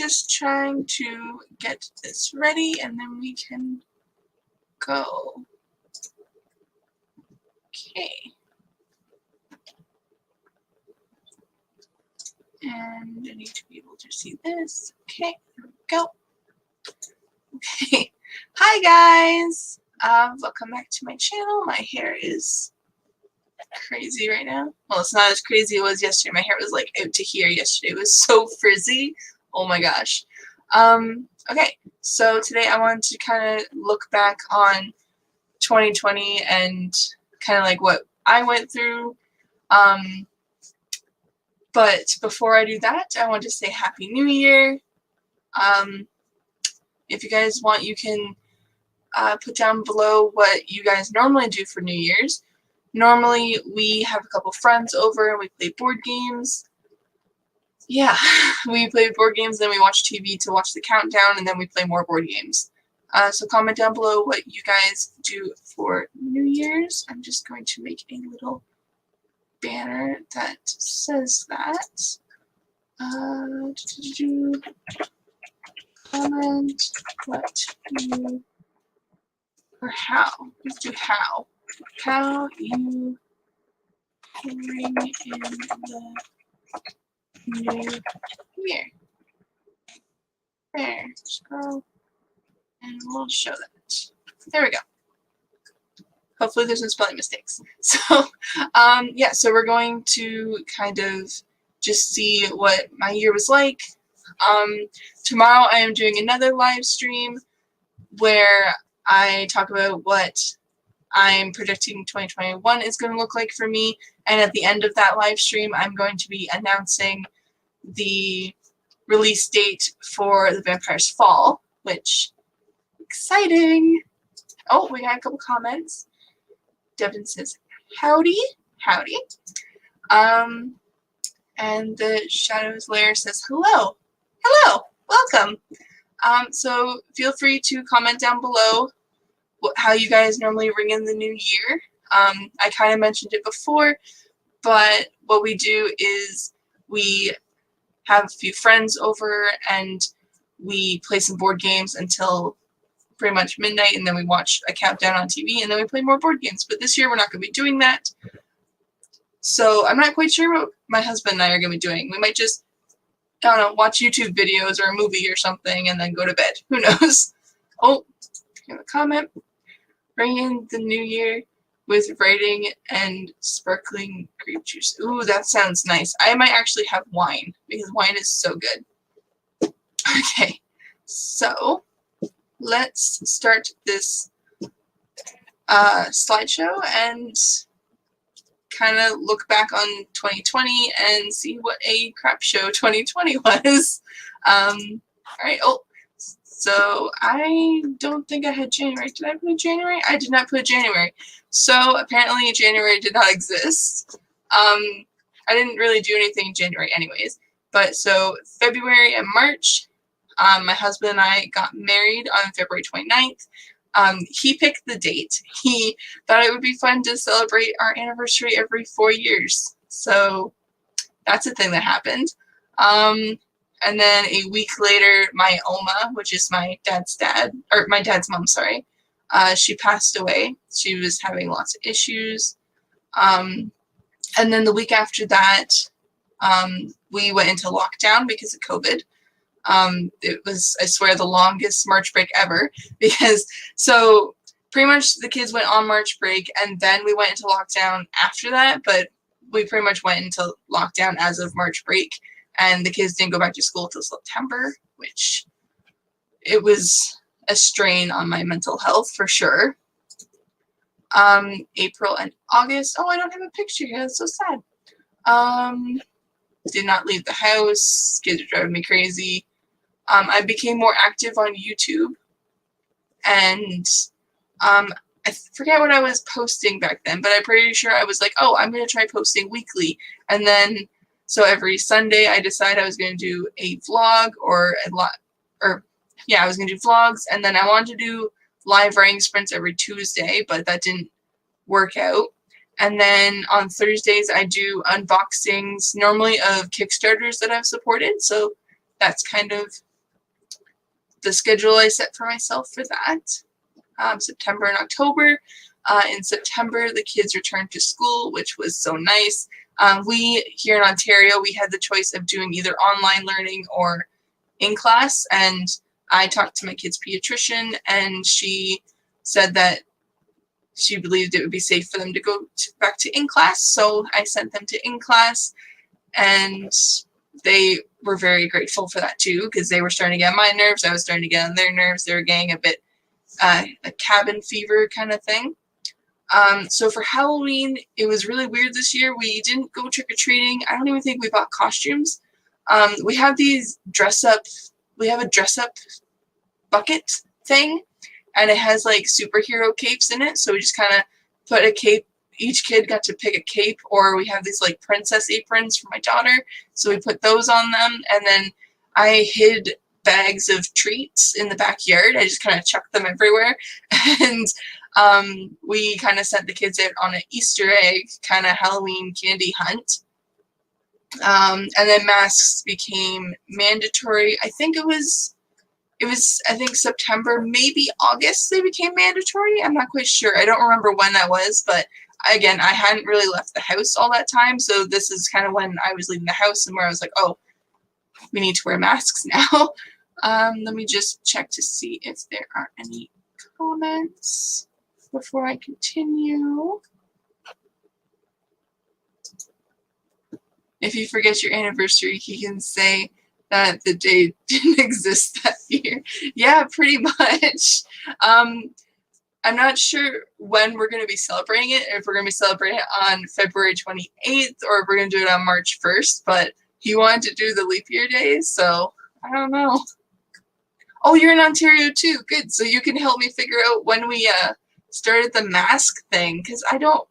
just trying to get this ready and then we can go. Okay. And I need to be able to see this. Okay, there we go. Okay. Hi guys! Welcome back to my channel. My hair is crazy right now. Well, it's not as crazy as it was yesterday. My hair was like out to here yesterday. It was so frizzy. Oh my gosh. Okay, so today I wanted to kind of look back on 2020 and kind of like what I went through. But before I do that, I want to say Happy New Year. If you guys want, you can put down below what you guys normally do for New Year's. Normally, we have a couple friends over and we play board games. Yeah, we play board games, then we watch TV to watch the countdown, and then we play more board games. So comment down below what you guys do for New Year's. I'm just going to make a little banner that says that. Comment what you, or how. Let's do how. How you bring in the new year. There, scroll, and we'll show that. There we go. Hopefully there's no spelling mistakes. So, yeah, so we're going to kind of just see what my year was like. Tomorrow I am doing another live stream where I talk about what I'm predicting 2021 is going to look like for me, and at the end of that live stream I'm going to be announcing the release date for The Vampire's Fall, which, exciting! Oh, we got a couple comments. Devin says, howdy, howdy. And the Shadows Lair says, hello, hello, welcome. So feel free to comment down below how you guys normally ring in the new year. I kind of mentioned it before, but what we do is we have a few friends over and we play some board games until pretty much midnight, and then we watch a countdown on TV, and then we play more board games. But this year we're not going to be doing that. So I'm not quite sure what my husband and I are going to be doing. We might just, I don't know, watch YouTube videos or a movie or something and then go to bed. Who knows? Oh, have a comment. Bring in the new year with writing and sparkling grape juice. Ooh, that sounds nice. I might actually have wine because wine is so good. Okay, so let's start this slideshow and kind of look back on 2020 and see what a crap show 2020 was. Alright, oh, so I don't think I had January. Did I put January? I did not put January. So apparently January did not exist. I didn't really do anything in January anyways. But so February and March, my husband and I got married on February 29th. He picked the date. He thought it would be fun to celebrate our anniversary every 4 years. So that's a thing that happened. And then a week later, my Oma, which is my dad's dad, or my dad's mom, sorry, she passed away. She was having lots of issues. And then the week after that, we went into lockdown because of COVID. It was, I swear, the longest March break ever, because so pretty much the kids went on March break and then we went into lockdown after that, but we pretty much went into lockdown as of March break, and the kids didn't go back to school till September, which it was a strain on my mental health for sure. April and August, oh, I don't have a picture here, that's so sad. Did not leave the house, kids are driving me crazy. I became more active on YouTube, and I forget what I was posting back then, but I'm pretty sure I was like, oh, I'm going to try posting weekly. And then, so every Sunday I decided I was going to do a vlog or a lot, or yeah, I was going to do vlogs. And then I wanted to do live writing sprints every Tuesday, but that didn't work out. And then on Thursdays I do unboxings, normally of Kickstarters that I've supported. So that's kind of the schedule I set for myself for that. September and October. In September, the kids returned to school, which was so nice. We, here in Ontario, we had the choice of doing either online learning or in class, and I talked to my kid's pediatrician, and she said that she believed it would be safe for them to go back to in class, so I sent them to in class, and they were very grateful for that too, because they were starting to get on my nerves, I was starting to get on their nerves, they were getting a bit a cabin fever kind of thing. So for Halloween, it was really weird this year. We didn't go trick-or-treating. I don't even think we bought costumes. We have these we have a dress-up bucket thing, and it has like superhero capes in it, so we just kind of put a cape. Each kid got to pick a cape, or we have these like princess aprons for my daughter, so we put those on them, and then I hid bags of treats in the backyard. I just kind of chucked them everywhere, and we kind of sent the kids out on an Easter egg kind of Halloween candy hunt. And then masks became mandatory. I think it was I think September, maybe August they became mandatory. I'm not quite sure. I don't remember when that was, but again, I hadn't really left the house all that time, so this is kind of when I was leaving the house and where I was like, oh, we need to wear masks now. Let me just check to see if there are any comments before I continue. If you forget your anniversary, he can say that the day didn't exist that year. Yeah, pretty much. I'm not sure when we're going to be celebrating it, if we're going to be celebrating it on February 28th or if we're going to do it on March 1st, but he wanted to do the leap year days, so I don't know. Oh, you're in Ontario too. Good. So you can help me figure out when we started the mask thing, because I don't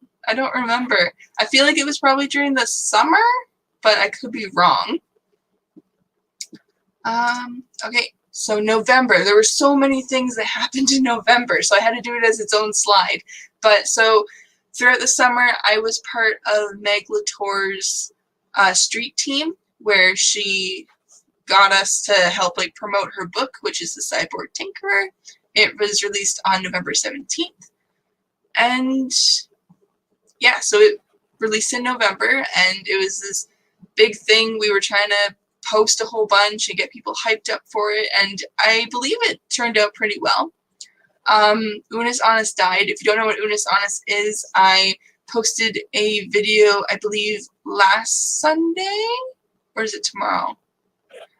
remember. I feel like it was probably during the summer, but I could be wrong. Okay, so November. There were so many things that happened in November, so I had to do it as its own slide. But so throughout the summer, I was part of Meg Latour's street team, where she got us to help like promote her book, which is The Cyborg Tinkerer. It was released on November 17th. And yeah, so it released in November, and it was this big thing. We were trying to post a whole bunch and get people hyped up for it, and I believe it turned out pretty well. Unis Honest died. If you don't know what Unis Honest is, I posted a video, I believe, last Sunday? Or is it tomorrow?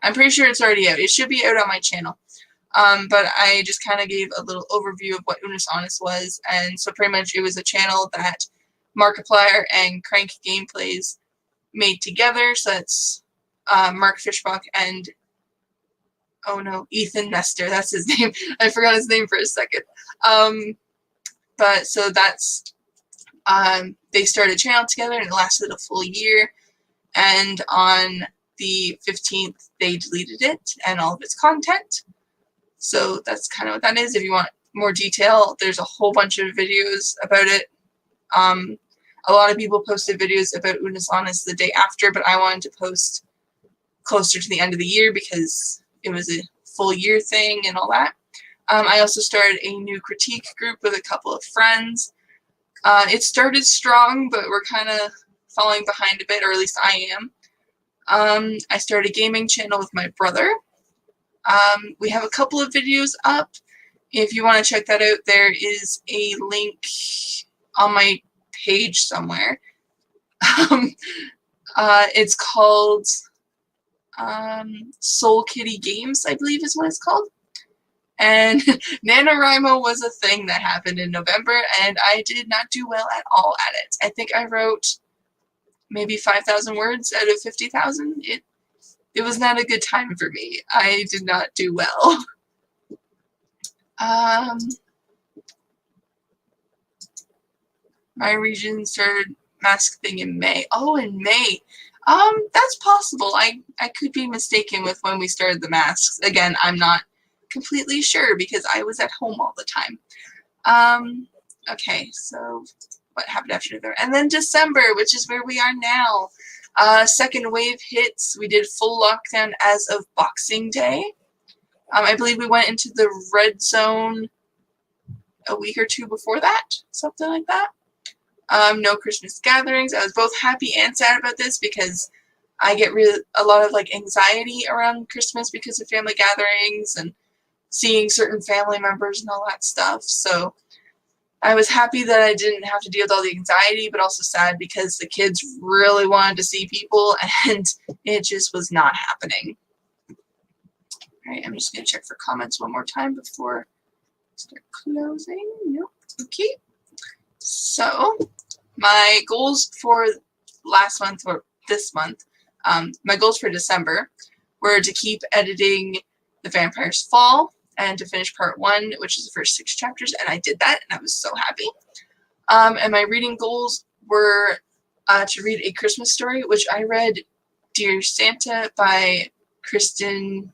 I'm pretty sure it's already out. It should be out on my channel. But I just kind of gave a little overview of what Unis Honest was, and so pretty much it was a channel that Markiplier and Crank Gameplays made together. So that's Mark Fishbach and, oh no, Ethan Nestor. That's his name. I forgot his name for a second. But so that's, they started a channel together, and it lasted a full year. And on the 15th, they deleted it and all of its content. So that's kind of what that is. If you want more detail, there's a whole bunch of videos about it. A lot of people posted videos about Unis Honest the day after, but I wanted to post closer to the end of the year because it was a full year thing and all that. I also started a new critique group with a couple of friends. It started strong, but we're kind of falling behind a bit, or at least I am. I started a gaming channel with my brother. We have a couple of videos up. If you want to check that out, there is a link on my page somewhere. It's called Soul Kitty Games, I believe is what it's called. And Nanowrimo was a thing that happened in November, and I did not do well at all at it. I think I wrote maybe 5,000 words out of 50,000. It was not a good time for me. I did not do well. My region started mask thing in May. Oh, in May. That's possible. I could be mistaken with when we started the masks. Again, I'm not completely sure because I was at home all the time. Okay, so what happened after November? And then December, which is where we are now. Second wave hits. We did full lockdown as of Boxing Day. I believe we went into the red zone a week or two before that, something like that. No Christmas gatherings. I was both happy and sad about this because I get a lot of like anxiety around Christmas because of family gatherings and seeing certain family members and all that stuff. So I was happy that I didn't have to deal with all the anxiety, but also sad because the kids really wanted to see people and it just was not happening. All right, I'm just going to check for comments one more time before I start closing. Nope. Okay. So my goals for last month or this month, my goals for December were to keep editing The Vampire's Fall and to finish part 1, which is the first 6 chapters, and I did that, and I was so happy. And my reading goals were to read A Christmas Story, which I read Dear Santa by Kristen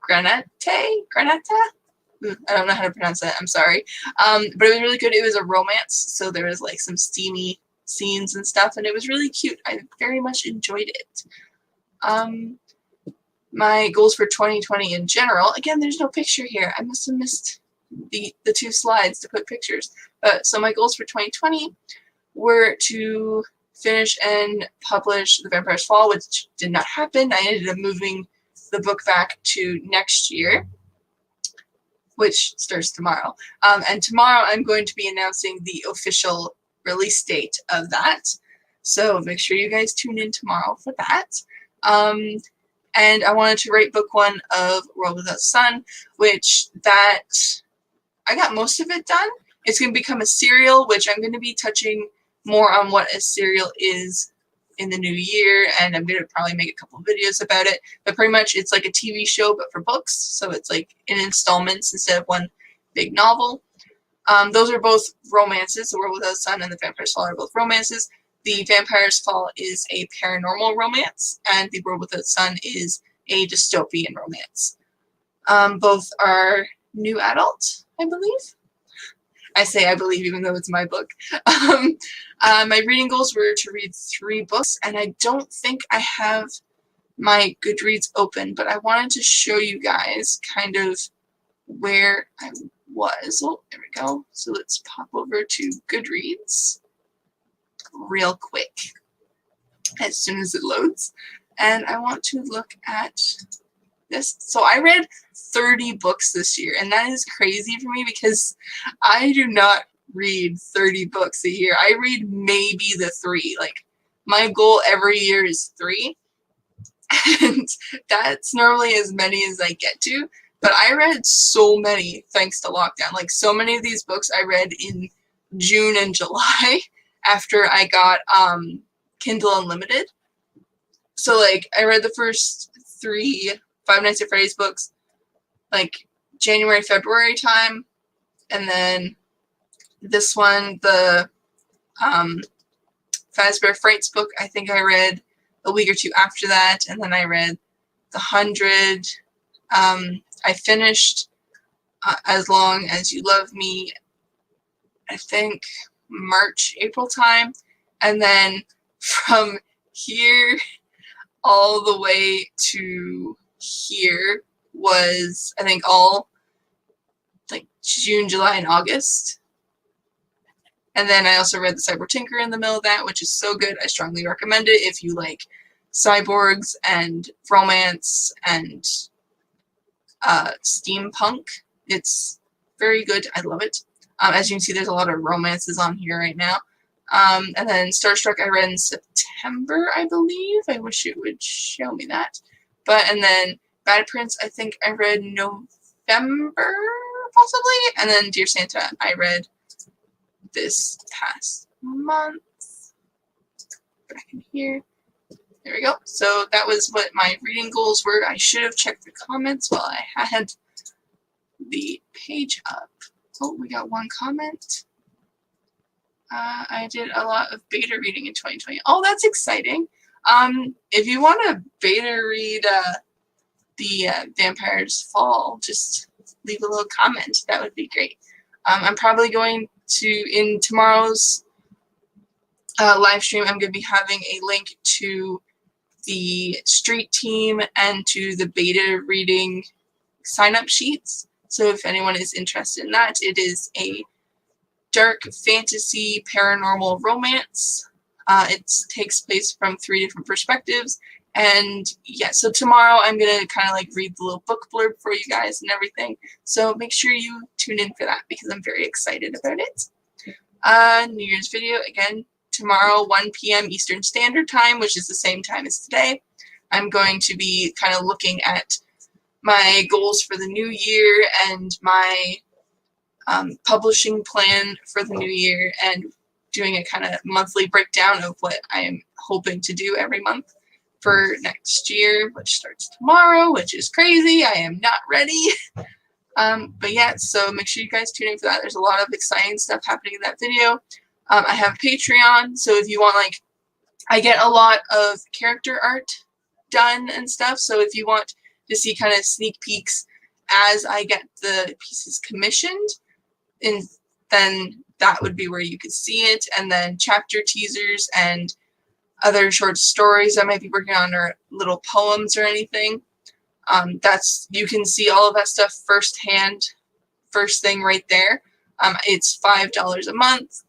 Granata? I don't know how to pronounce that, I'm sorry. But it was really good. It was a romance, so there was like some steamy scenes and stuff, and it was really cute. I very much enjoyed it. My goals for 2020 in general, again, there's no picture here. I must have missed the 2 slides to put pictures. So my goals for 2020 were to finish and publish The Vampire's Fall, which did not happen. I ended up moving the book back to next year, which starts tomorrow. And tomorrow I'm going to be announcing the official release date of that. So make sure you guys tune in tomorrow for that. And I wanted to write book 1 of World Without Sun, which that I got most of it done. It's going to become a serial, which I'm going to be touching more on what a serial is in the new year, and I'm going to probably make a couple of videos about it. But pretty much it's like a TV show, but for books, so it's like in installments instead of one big novel. Those are both romances. The World Without Sun and The Vampire's Fall are both romances. The Vampire's Fall is a paranormal romance, and The World Without Sun is a dystopian romance. Both are new adult, I believe. I say I believe even though it's my book. My reading goals were to read 3 books, and I don't think I have my Goodreads open, but I wanted to show you guys kind of where I was. Oh, there we go. So let's pop over to Goodreads real quick as soon as it loads. And I want to look at this. So I read 30 books this year, and that is crazy for me because I do not read 30 books a year. I read maybe the 3. Like, my goal every year is 3, and that's normally as many as I get to. But I read so many thanks to lockdown. Like, so many of these books I read in June and July after I got Kindle Unlimited. So, like, I read the first 3 Five Nights at Freddy's books, like, January, February time. And then this one, the Fazbear Frights book, I think I read a week or 2 after that. And then I read The 100. I finished As Long As You Love Me, I think March, April time. And then from here all the way to here was, I think, all like June, July, and August. And then I also read The Cyborg Tinker in the middle of that, which is so good. I strongly recommend it if you like cyborgs and romance and steampunk. It's very good. I love it. As you can see, there's a lot of romances on here right now. And then Star Struck I read in September, I believe. I wish it would show me that. And then Bad Prince, I think I read November, possibly. And then Dear Santa, I read this past month. Back in here. There we go. So that was what my reading goals were. I should have checked the comments while I had the page up. Oh, we got 1 comment. I did a lot of beta reading in 2020. Oh, that's exciting. If you want to beta read the Vampire's Fall, just leave a little comment. That would be great. I'm probably going to, in tomorrow's live stream, I'm going to be having a link to the street team and to the beta reading sign-up sheets. So if anyone is interested in that, it is a dark fantasy paranormal romance. It takes place from 3 different perspectives. And yeah, so tomorrow I'm going to kind of like read the little book blurb for you guys and everything. So make sure you tune in for that because I'm very excited about it. New Year's video, again, tomorrow, 1 p.m. Eastern Standard Time, which is the same time as today. I'm going to be kind of looking at my goals for the new year and my publishing plan for the new year and doing a kind of monthly breakdown of what I am hoping to do every month for next year, which starts tomorrow, which is crazy. I am not ready. But yeah, so make sure you guys tune in for that. There's a lot of exciting stuff happening in that video. I have Patreon, so if you want, like, I get a lot of character art done and stuff, so if you want to see kind of sneak peeks as I get the pieces commissioned, then that would be where you could see it, and then chapter teasers and other short stories I might be working on, or little poems or anything. You can see all of that stuff firsthand, first thing right there. It's $5 a month,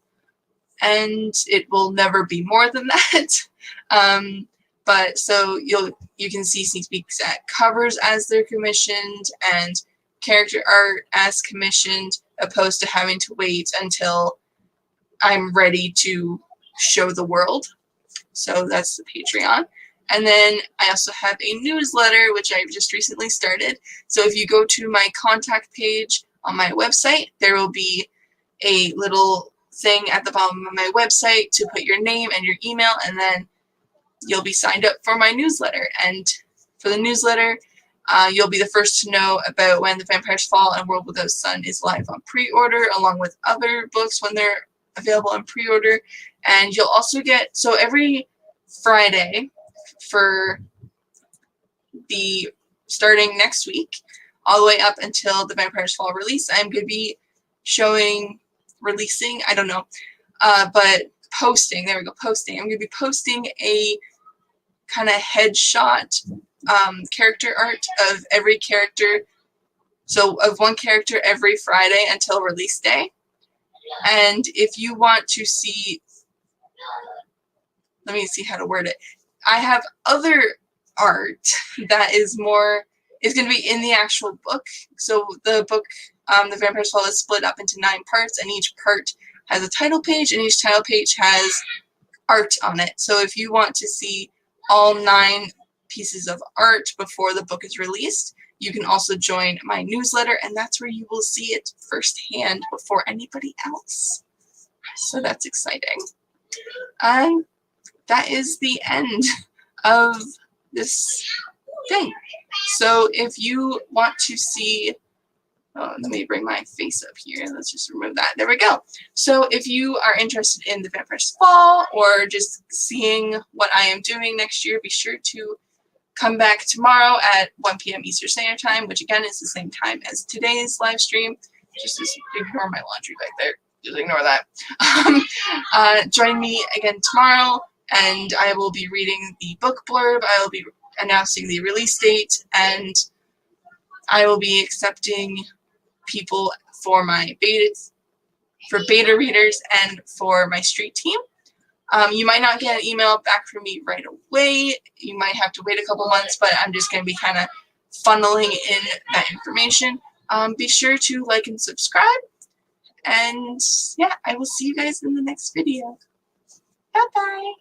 and it will never be more than that. But so you can see sneak peeks at covers as they're commissioned and character art as commissioned, opposed to having to wait until I'm ready to show the world. So that's the Patreon. And then I also have a newsletter, which I've just recently started. So if you go to my contact page on my website, there will be a little thing at the bottom of my website to put your name and your email, and then you'll be signed up for my newsletter. And for the newsletter, you'll be the first to know about when The Vampires Fall and World Without Sun is live on pre-order, along with other books when they're available on pre-order. And you'll also get, so every Friday for the starting next week, all the way up until The Vampires Fall release, I'm going to be releasing, I don't know, but posting, there we go, posting. I'm going to be posting a kind of headshot character art of every character, so of one character every Friday until release day. And if you want to see, let me see how to word it. I have other art that is going to be in the actual book. So the book, The Vampires Fall, is split up into 9 parts, and each part has a title page, and each title page has art on it. So if you want to see all 9 pieces of art before the book is released, you can also join my newsletter, and that's where you will see it firsthand before anybody else. So that's exciting. That is the end of this thing. So if you want to see, let me bring my face up here. Let's just remove that. There we go. So if you are interested in The Vampires Fall, or just seeing what I am doing next year, be sure to come back tomorrow at 1 p.m. Eastern Standard Time, which again is the same time as today's live stream. Just ignore my laundry back there. Just ignore that. Join me again tomorrow, and I will be reading the book blurb. I will be announcing the release date, and I will be accepting people for my beta readers and for my street team. You might not get an email back from me right away. You might have to wait a couple months, but I'm just going to be kind of funneling in that information. Be sure to like and subscribe. And yeah, I will see you guys in the next video. Bye-bye.